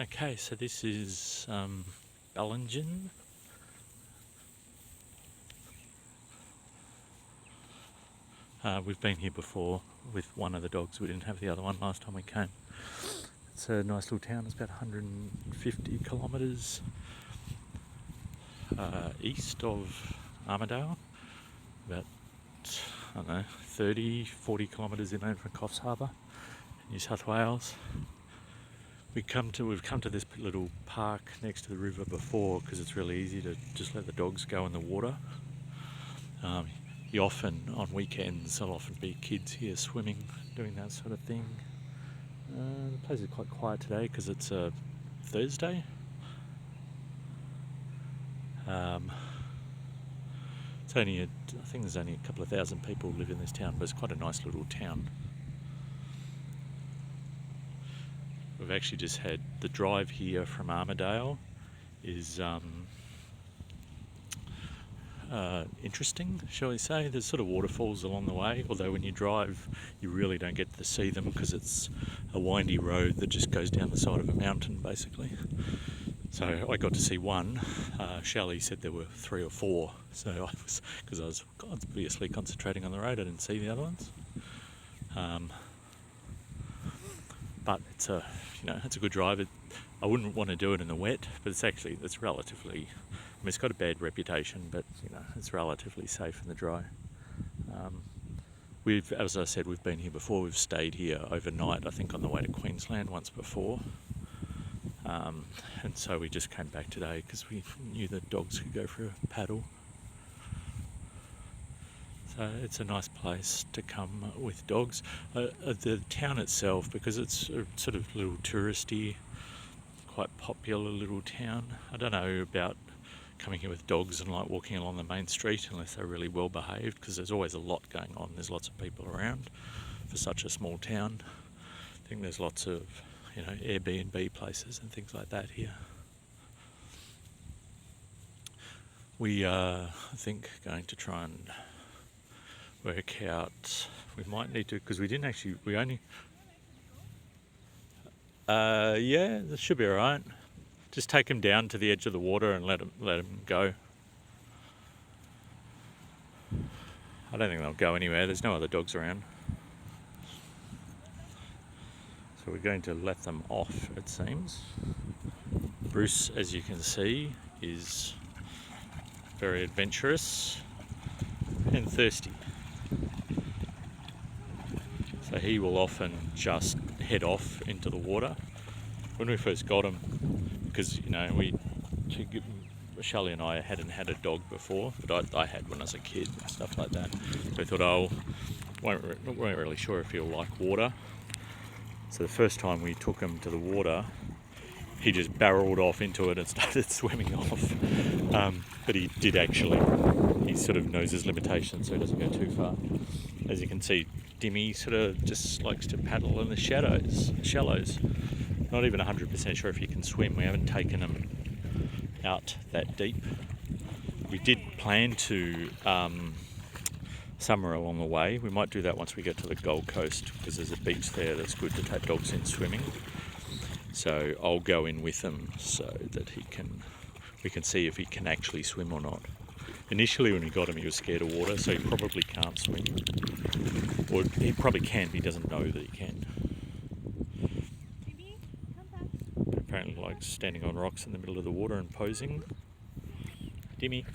Okay, so this is Bellingen. We've been here before with one of the dogs. We didn't have the other one last time we came. It's a nice little town. It's about 150 kilometres east of Armidale. About, 30, 40 kilometres inland from Coffs Harbour, New South Wales. We've come to this little park next to the river before because it's really easy to just let the dogs go in the water. You often, on weekends, there'll often be kids here swimming, doing that sort of thing. The place is quite quiet today because it's a Thursday. It's only, I think there's only a couple of thousand people who live in this town, but it's quite a nice little town. We've actually just had the drive here from Armidale is interesting, shall we say. There's sort of waterfalls along the way, although when you drive you really don't get to see them because it's a windy road that just goes down the side of a mountain basically. So I got to see one. Shelley said there were 3 or 4, so because I was obviously concentrating on the road, I didn't see the other ones. But it's a good drive. I wouldn't want to do it in the wet, but it's relatively. I mean, it's got a bad reputation, but it's relatively safe in the dry. As I said, we've been here before. We've stayed here overnight, I think, on the way to Queensland once before. And so we just came back today because we knew the dogs could go for a paddle. So it's a nice place to come with dogs. The town itself, because it's a sort of little touristy, quite popular little town. I don't know about coming here with dogs and like walking along the main street unless they're really well behaved, because there's always a lot going on. There's lots of people around for such a small town. I think there's lots of Airbnb places and things like that here. We are, I think, going to try and work out. We might need to, because we only. Yeah, that should be all right. Just take him down to the edge of the water and let him go. I don't think they'll go anywhere. There's no other dogs around. So we're going to let them off, it seems. Bruce, as you can see, is very adventurous and thirsty. So he will often just head off into the water. When we first got him, because Shelley and I hadn't had a dog before, but I had when I was a kid and stuff like that. So we thought, weren't really sure if he'll like water. So the first time we took him to the water, he just barreled off into it and started swimming off. But he did actually, he sort of knows his limitations, so he doesn't go too far. As you can see, Dimmy sort of just likes to paddle in the shallows. Not even 100% sure if he can swim. We haven't taken him out that deep. We did plan to somewhere along the way. We might do that once we get to the Gold Coast, because there's a beach there that's good to take dogs in swimming. So I'll go in with him so that we can see if he can actually swim or not. Initially when we got him he was scared of water, so he probably can't swim. Or he probably can, but he doesn't know that he can. But apparently likes standing on rocks in the middle of the water and posing. Dimmy.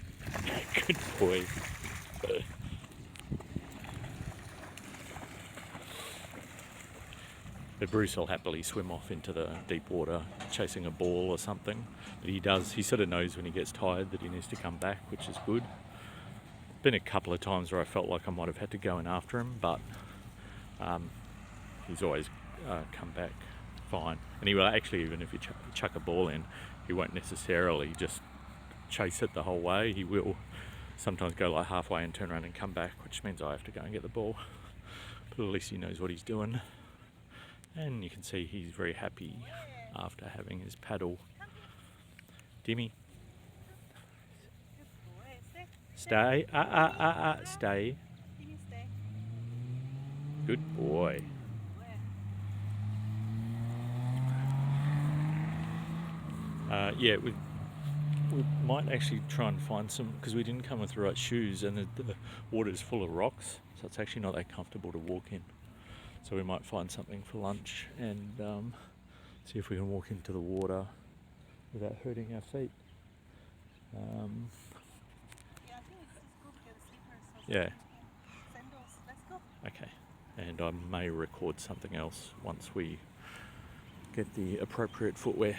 Good boy. But Bruce will happily swim off into the deep water chasing a ball or something. But he sort of knows when he gets tired that he needs to come back, which is good. Been a couple of times where I felt like I might have had to go in after him, but he's always come back fine. And he will actually, even if you chuck a ball in, he won't necessarily just chase it the whole way. He will sometimes go like halfway and turn around and come back, which means I have to go and get the ball. But at least he knows what he's doing. And you can see he's very happy after having his paddle. Dimmy. Stay. Stay. Good boy. Yeah, we might actually try and find some, because we didn't come with the right shoes, and the water is full of rocks, so it's actually not that comfortable to walk in. So we might find something for lunch and see if we can walk into the water without hurting our feet. Yeah, I think it's just go get the slippers or something. Yeah. Sandals. Let's go. Okay, and I may record something else once we get the appropriate footwear.